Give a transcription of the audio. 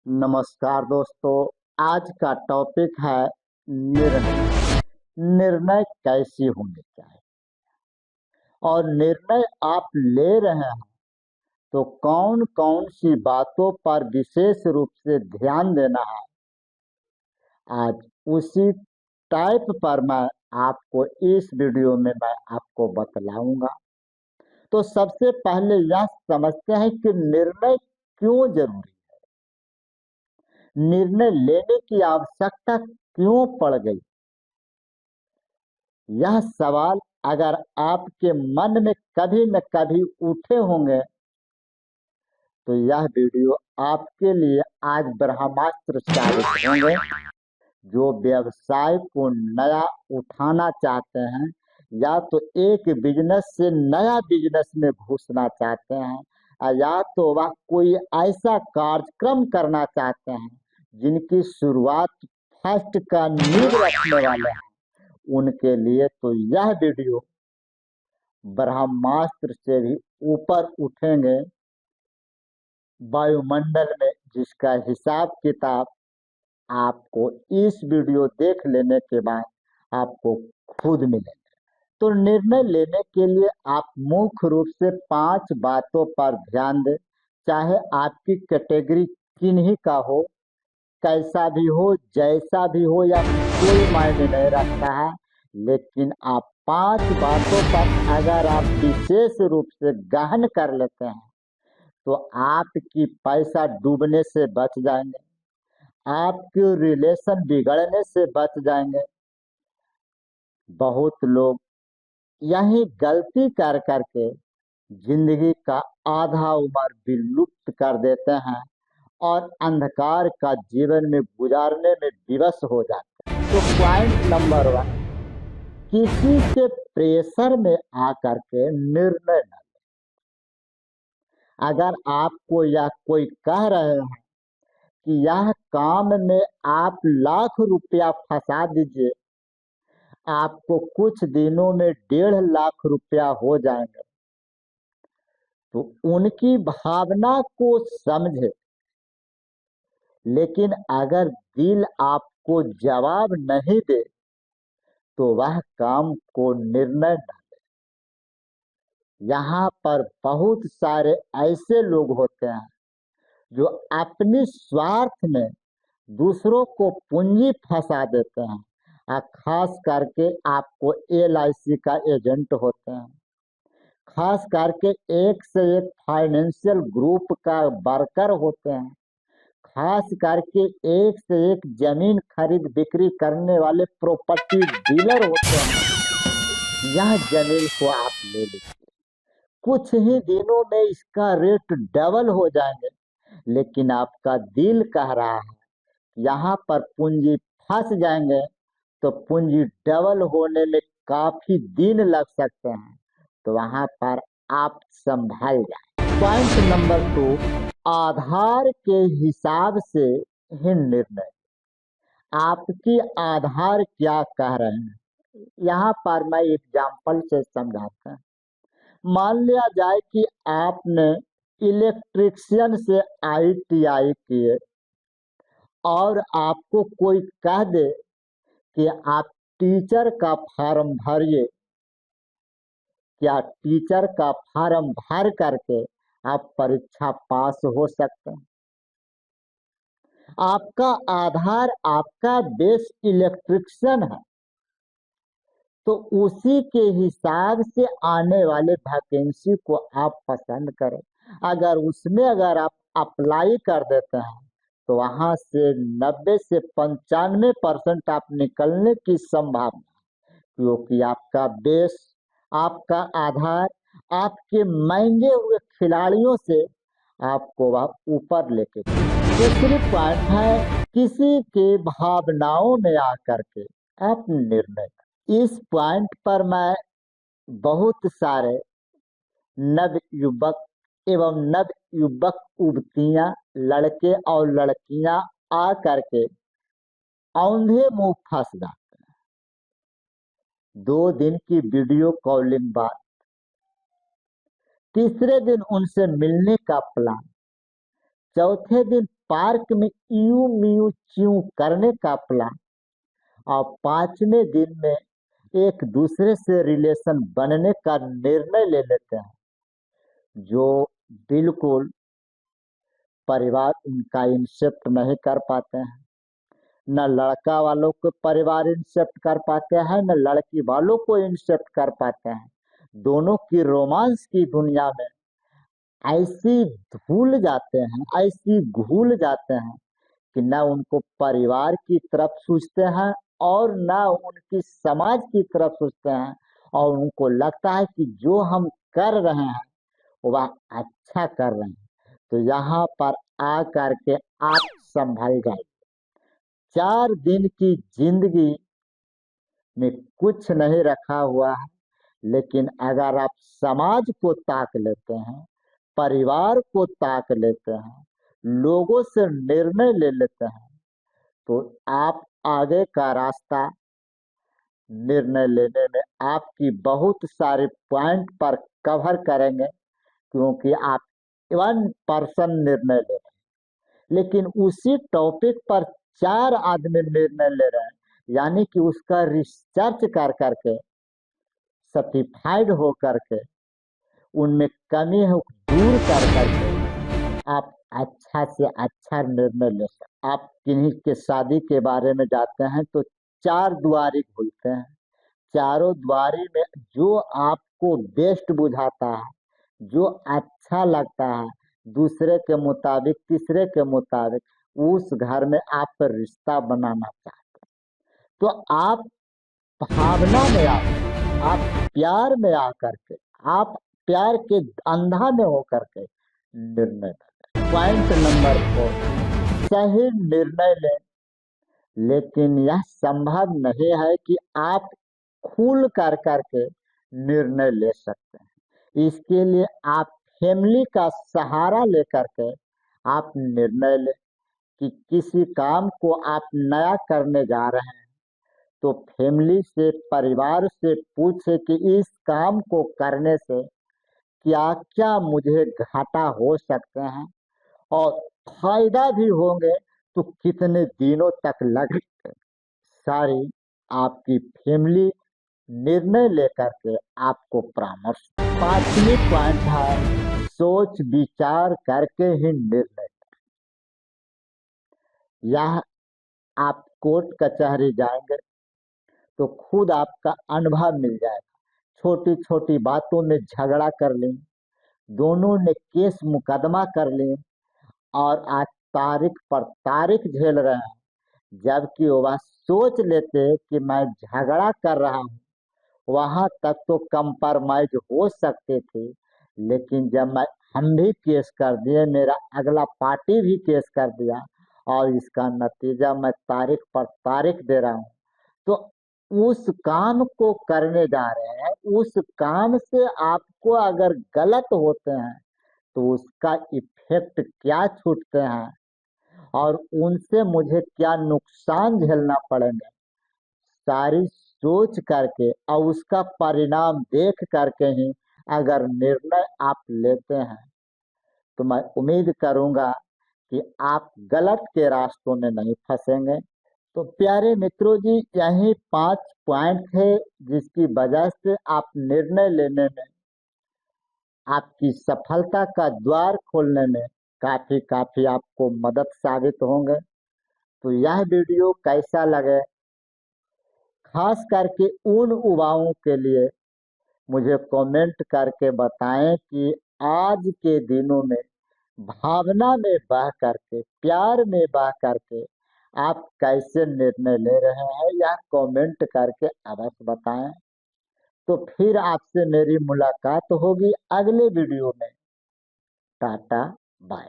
नमस्कार दोस्तों। आज का टॉपिक है निर्णय। निर्णय कैसी होनी चाहिए और निर्णय आप ले रहे हैं तो कौन कौन सी बातों पर विशेष रूप से ध्यान देना है। आज उसी टाइप पर मैं आपको इस वीडियो में मैं आपको बतलाऊंगा। तो सबसे पहले यह समझते हैं कि निर्णय क्यों जरूरी, निर्णय लेने की आवश्यकता क्यों पड़ गई। यह सवाल अगर आपके मन में कभी न कभी उठे होंगे तो यह वीडियो आपके लिए आज ब्रह्मास्त्र साबित होंगे। जो व्यवसाय को नया उठाना चाहते हैं या तो एक बिजनेस से नया बिजनेस में घुसना चाहते हैं या तो वह कोई ऐसा कार्यक्रम करना चाहते हैं जिनकी शुरुआत फर्स्ट का नींव रखने वाले हैं, उनके लिए तो यह वीडियो ब्रह्मास्त्र से भी ऊपर उठेंगे वायुमंडल में, जिसका हिसाब किताब आपको इस वीडियो देख लेने के बाद आपको खुद मिलेगा। तो निर्णय लेने के लिए आप मुख्य रूप से 5 बातों पर ध्यान दें। चाहे आपकी कैटेगरी किन्हीं का हो, कैसा भी हो, जैसा भी हो, या कोई मायने नहीं रखता है, लेकिन आप 5 बातों पर अगर आप विशेष रूप से गहन कर लेते हैं तो आपकी पैसा डूबने से बच जाएंगे, आपके रिलेशन बिगड़ने से बच जाएंगे। बहुत लोग यही गलती कर करके जिंदगी का आधा उम्र विलुप्त कर देते हैं और अंधकार का जीवन में गुजारने में विवश हो जाते हैं। तो पॉइंट नंबर 1, किसी के प्रेशर में आकर के निर्णय न। अगर आपको यह कोई कह रहे हैं कि यह काम में आप लाख रुपया फंसा दीजिए, आपको कुछ दिनों में 1.5 लाख रुपया हो जाएंगे, तो उनकी भावना को समझे। लेकिन अगर दिल आपको जवाब नहीं दे तो वह काम को निर्णय न। यहाँ पर बहुत सारे ऐसे लोग होते हैं जो अपनी स्वार्थ में दूसरों को पूंजी फंसा देते हैं। खास करके आपको LIC का एजेंट होते हैं, खास करके एक से एक फाइनेंशियल ग्रुप का वर्कर होते हैं, खास करके एक से एक जमीन खरीद बिक्री करने वाले प्रॉपर्टी डीलर होते हैं। यह जमीन को आप ले लीजिए, कुछ ही दिनों में इसका रेट डबल हो जाएंगे, लेकिन आपका दिल कह रहा है यहाँ पर पूंजी फंस जाएंगे तो पूंजी डबल होने में काफी दिन लग सकते हैं, तो वहां पर आप संभल जाए। पॉइंट नंबर 2, आधार के हिसाब से ही निर्णय। आपकी आधार क्या कह रहे हैं, यहाँ पर मैं एग्जाम्पल से समझाता हूँ। मान लिया जाए कि आपने इलेक्ट्रिशियन से ITI किए और आपको कोई कह दे कि आप टीचर का फॉर्म भरिए, क्या टीचर का फॉर्म भर करके आप परीक्षा पास हो सकते हैं। आपका आधार, आपका बेस इलेक्ट्रिशियन है, तो उसी के हिसाब से आने वाले वैकेंसी को आप पसंद करें। अगर आप अप्लाई कर देते हैं तो वहां से 90 से 95% आप निकलने की संभावना, क्योंकि आपका बेस, आपका आधार आपके महंगे हुए खिलाड़ियों से आपको वह ऊपर लेके। दूसरी पॉइंट है, किसी के भावनाओं में आकर के आप निर्णय। इस पॉइंट पर मैं बहुत सारे नव युवक एवं नव युवक युवतियां, लड़के और लड़कियां आ करके औंधे मुंह फंस जाते हैं। 2 दिन की वीडियो कॉलिंग बात, तीसरे दिन उनसे मिलने का प्लान, चौथे दिन पार्क में यू म्यू च्यू करने का प्लान और 5वें दिन में एक दूसरे से रिलेशन बनने का निर्णय ले लेते हैं, जो बिल्कुल परिवार उनका इंसेप्ट नहीं कर पाते हैं। न लड़का वालों को परिवार इंसेप्ट कर पाते हैं, न लड़की वालों को इंसेप्ट कर पाते हैं। दोनों की रोमांस की दुनिया में ऐसी भूल जाते हैं, ऐसी घुल जाते हैं कि न उनको परिवार की तरफ सोचते हैं और न उनकी समाज की तरफ सोचते हैं, और उनको लगता है कि जो हम कर रहे हैं वह अच्छा कर रहे हैं। तो यहाँ पर आ करके आप संभल गए। 4 दिन की जिंदगी में कुछ नहीं रखा हुआ है, लेकिन अगर आप समाज को ताक लेते हैं, परिवार को ताक लेते हैं, लोगों से निर्णय ले लेते हैं, तो आप आगे का रास्ता निर्णय लेने में आपकी बहुत सारे पॉइंट पर कवर करेंगे, क्योंकि आप 1 पर्सन निर्णय ले रहे हैं, लेकिन उसी टॉपिक पर 4 आदमी निर्णय ले रहे हैं, यानी कि उसका रिसर्च कर करके सर्टिफाइड हो करके उनमें कमी है दूर कर करके आप अच्छा से अच्छा निर्णय ले सकते। आप किन्हीं के शादी के बारे में जाते हैं तो 4 दुआरी खुलते हैं। चारों द्वारी में जो आपको बेस्ट बुझाता है, जो अच्छा लगता है, दूसरे के मुताबिक, तीसरे के मुताबिक, उस घर में आप रिश्ता बनाना चाहते हैं, तो आप भावना में आप प्यार में आकर के, आप प्यार के अंधा में होकर के निर्णय लें। पॉइंट नंबर 4, सही निर्णय लें, लेकिन यह संभव नहीं है कि आप खुल कर करके निर्णय ले सकते हैं। इसके लिए आप फैमिली का सहारा लेकर के आप निर्णय लें कि किसी काम को आप नया करने जा रहे हैं, तो फैमिली से, परिवार से पूछे कि इस काम को करने से क्या क्या मुझे घाटा हो सकते हैं और फायदा भी होंगे तो कितने दिनों तक लगेंगे। सारी आपकी फैमिली निर्णय लेकर के आपको परामर्श। 5वीं पॉइंट है सोच विचार करके ही निर्णय। यह आप कोर्ट कचहरी जाएंगे तो खुद आपका अनुभव मिल जाएगा। छोटी छोटी बातों में झगड़ा कर लें, दोनों ने केस मुकदमा कर लें और आज तारीख पर तारीख झेल रहे हैं, जबकि वह सोच लेते कि मैं झगड़ा कर रहा हूँ, वहां तक तो कंप्रोमाइज हो सकते थे, लेकिन जब हम भी केस कर दिए, मेरा अगला पार्टी भी केस कर दिया और इसका नतीजा मैं तारीख पर तारीख दे रहा हूँ, तो उस काम को करने जा रहे हैं, उस काम से आपको अगर गलत होते हैं तो उसका इफेक्ट क्या छूटते हैं और उनसे मुझे क्या नुकसान झेलना पड़ेंगे, सारी सोच करके और उसका परिणाम देख करके ही अगर निर्णय आप लेते हैं, तो मैं उम्मीद करूंगा कि आप गलत के रास्तों में नहीं फंसेंगे। तो प्यारे मित्रों जी, यही 5 पॉइंट थे जिसकी वजह से आप निर्णय लेने में, आपकी सफलता का द्वार खोलने में काफी आपको मदद साबित होंगे। तो यह वीडियो कैसा लगे, खास करके उन युवाओं के लिए मुझे कमेंट करके बताएं कि आज के दिनों में भावना में बह करके, प्यार में बह करके आप कैसे निर्णय ले रहे हैं, या कमेंट करके अवश्य बताएं। तो फिर आपसे मेरी मुलाकात होगी अगले वीडियो में। Tata bye.